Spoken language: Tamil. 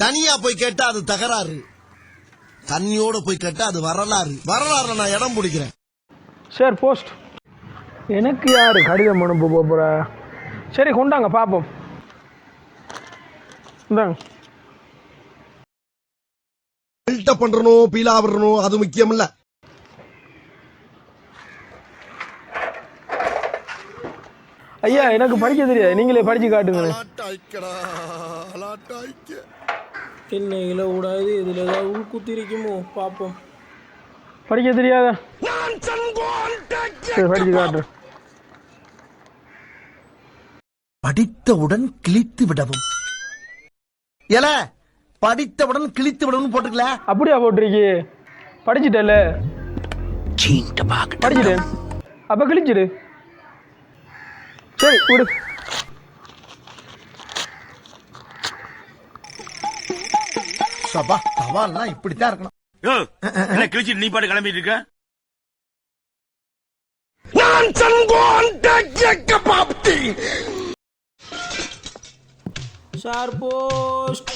தனியா போய் கேட்டா அது தகராறு, தண்ணியோட போய் கேட்டா அது வரலாறு. வரலாறுல நான் இடம் பிடிக்கிறேன். சரி போஸ்ட். எனக்கு யாரு கடிதம் அனுப்ப போற? சரி கொண்டாங்க பாப்போம். இந்தாங்க. பில்டப் பண்றணும், பீலா வரணும், அது முக்கியம் இல்ல. ஐயா எனக்கு படிக்க தெரியாது, நீங்களே படிச்சு காட்டுங்க. என்ன இல கூடாது, இதுல ஏதாவது உள்குத்தி இருக்குமோ பாப்போம். படிக்க தெரியாதா? சரி படிச்சு காட்டு. படித்தவுடன் கிழித்து விடவும். ஏல படித்தவுடன் கிழித்து விடவும் போட்டுக்கல. அப்படியா போட்டிருக்கி? படிச்சுட்டல? படிச்சுட்டேன். அப்ப கிழிச்சிடு. சரி விடு. சபா சவால்லாம் இப்படித்தான் இருக்கணும். கிழிச்சிட்டு நீ பாட்டு கிளம்பிட்டு இருக்க. ஷார் போஸ்ட்.